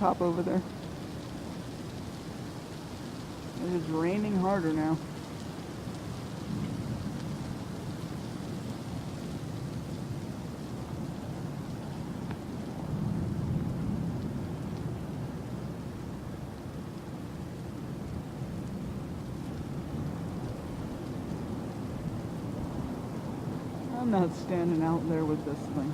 cop over there. It is raining harder now. I'm not standing out there with this thing.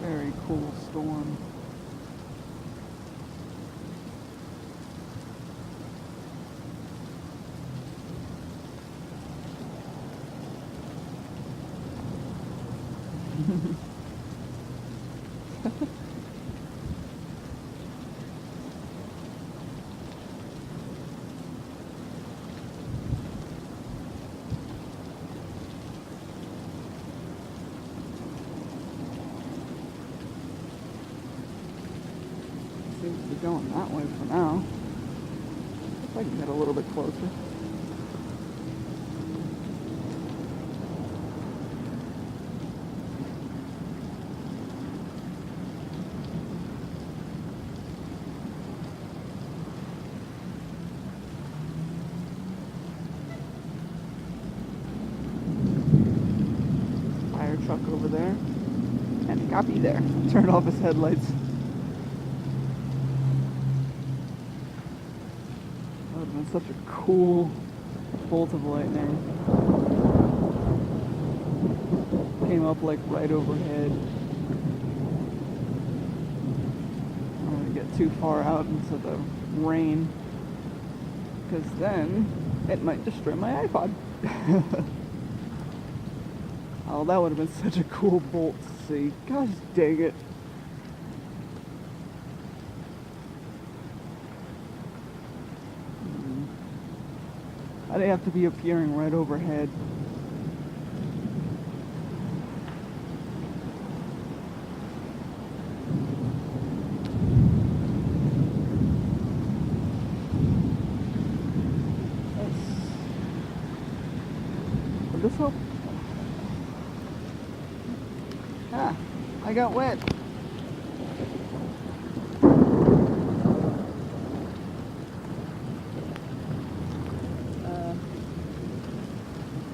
Very cool storm. Seems to be going that way for now. If I can get a little bit closer. Fire truck over there. And copy there. Turn off his headlights. That would have been such a cool bolt of lightning. Came up like right overhead. I don't want to get too far out into the rain, because then it might destroy my iPod. Oh, that would have been such a cool bolt to see. Gosh dang it. I'd have to be appearing right overhead. Would this help? Ah, I got wet.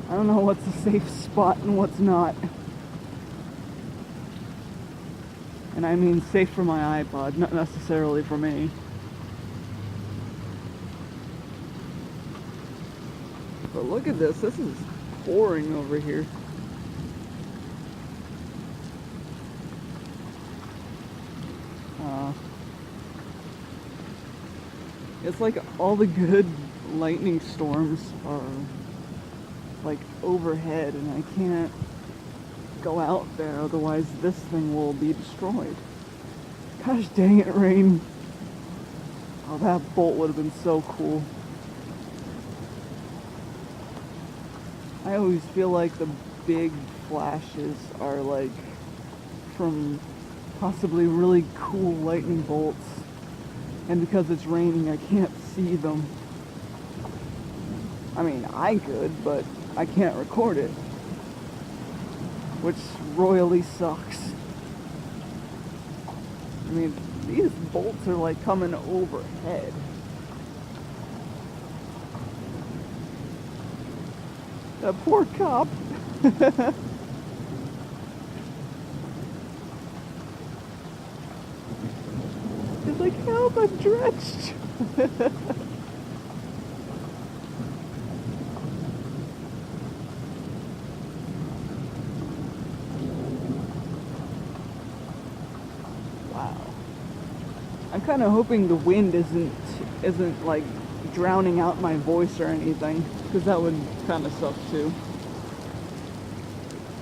I don't know what's a safe spot and what's not. And I mean safe for my iPod, not necessarily for me. But look at this, this is pouring over here. It's like all the good lightning storms are like overhead, and I can't go out there, otherwise this thing will be destroyed. Gosh dang it, rain. Oh, that bolt would have been so cool. I always feel like the big flashes are like from possibly really cool lightning bolts, and because it's raining I can't see them. I mean, I could, but I can't record it, which royally sucks. I mean, these bolts are like coming overhead. That poor cop. He's like, help, I'm drenched. Wow. I'm kind of hoping the wind isn't like drowning out my voice or anything, because that would kind of suck too.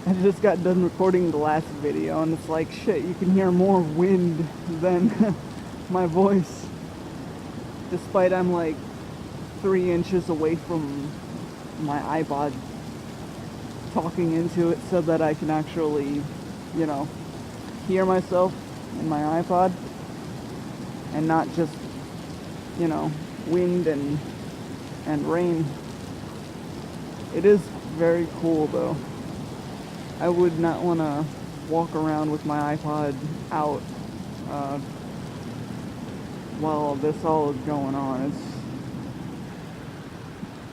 I just got done recording the last video and it's like, shit, you can hear more wind than my voice, despite I'm like 3 inches away from my iPod, talking into it so that I can actually, hear myself in my iPod and not just, wind and rain. It is very cool though. I would not want to walk around with my iPod out while this all is going on.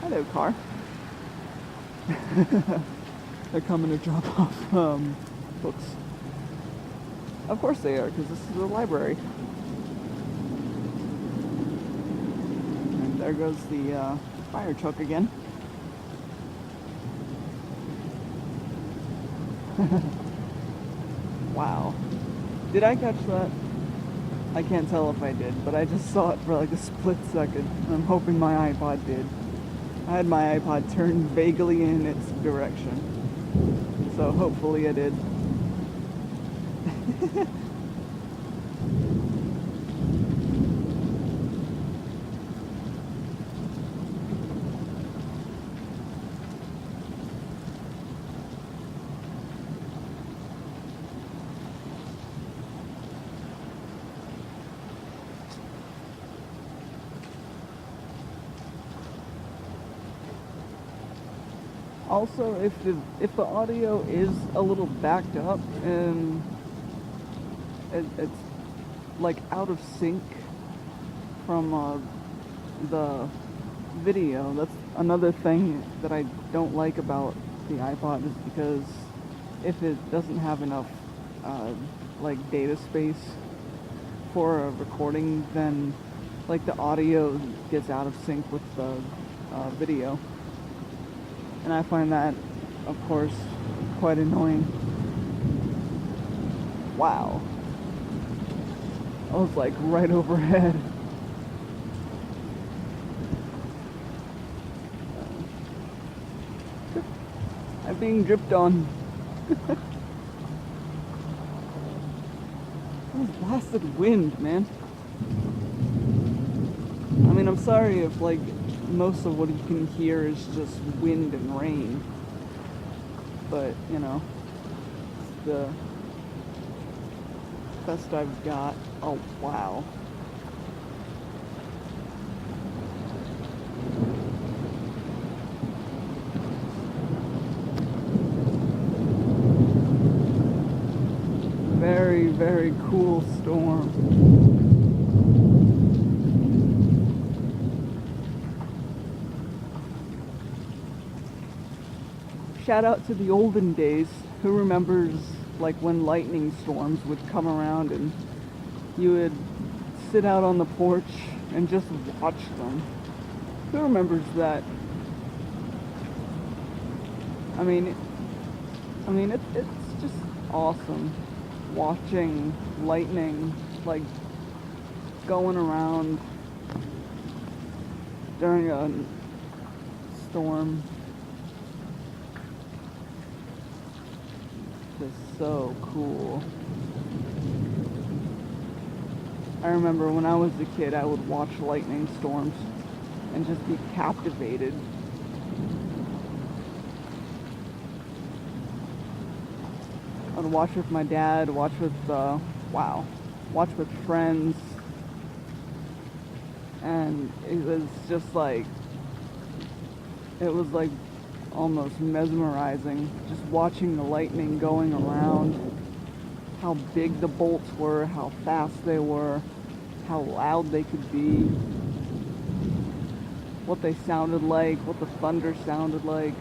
Hello, car. They're coming to drop off books. Of course they are, because this is a library. And there goes the fire truck again. Wow. Did I catch that? I can't tell if I did, but I just saw it for like a split second. I'm hoping my iPod did. I had my iPod turned vaguely in its direction. So hopefully I did. Also, if the audio is a little backed up and it's like out of sync from the video, that's another thing that I don't like about the iPod, is because if it doesn't have enough like data space for a recording, then like the audio gets out of sync with the video. And I find that, of course, quite annoying. Wow. I was like right overhead. I'm being dripped on. That was blasted wind, man. I mean, I'm sorry if like most of what you can hear is just wind and rain, but it's the best I've got. Oh wow. Very, very cool storm. Shout out to the olden days. Who remembers like when lightning storms would come around and you would sit out on the porch and just watch them? Who remembers that? I mean it's just awesome watching lightning like going around during a storm. Just so cool. I remember when I was a kid, I would watch lightning storms and just be captivated. I'd watch with my dad, watch with friends, and it was like almost mesmerizing, just watching the lightning going around, how big the bolts were, how fast they were, how loud they could be, what they sounded like, what the thunder sounded like.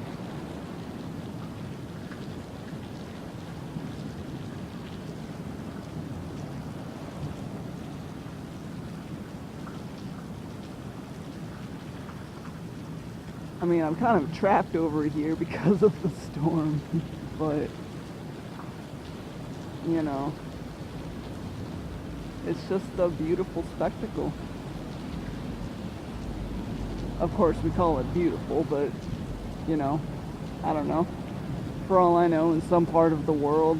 I mean, I'm kind of trapped over here because of the storm, but, it's just a beautiful spectacle. Of course, we call it beautiful, but, I don't know. For all I know, in some part of the world,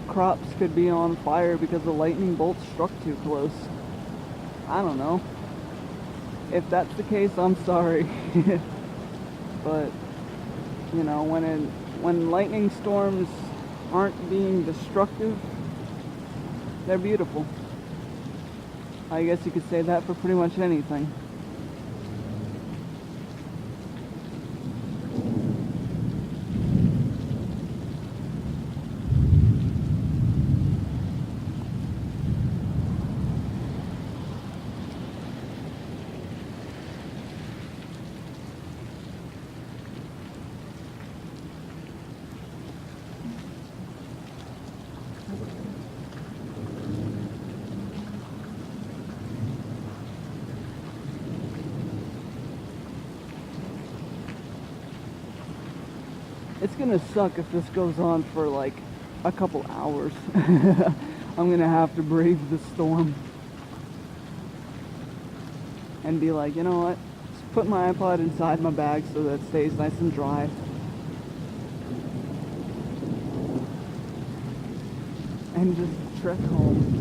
crops could be on fire because the lightning bolt struck too close. I don't know. If that's the case, I'm sorry. But, you know, when lightning storms aren't being destructive, they're beautiful. I guess you could say that for pretty much anything. It's gonna suck if this goes on for like a couple hours. I'm gonna have to brave the storm and be like, you know what? Just put my iPod inside my bag so that it stays nice and dry. And just trek home.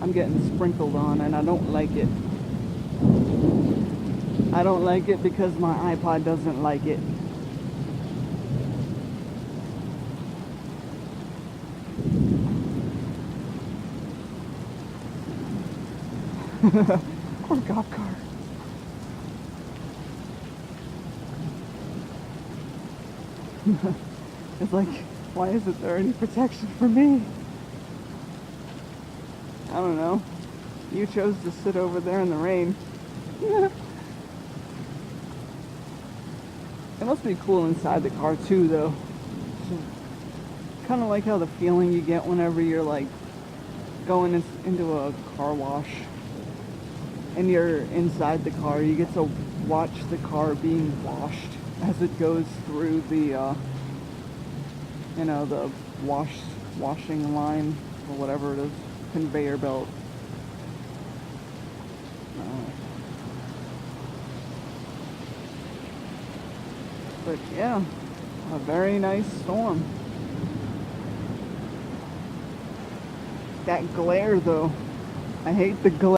I'm getting sprinkled on and I don't like it. I don't like it because my iPod doesn't like it. Poor cop car. It's like, why isn't there any protection for me? I don't know. You chose to sit over there in the rain. It must be cool inside the car too, though. Kind of like how the feeling you get whenever you're like going into a car wash and you're inside the car. You get to watch the car being washed as it goes through the, you know, the washing line or whatever it is, conveyor belt. But yeah, a very nice storm. That glare though, I hate the glare.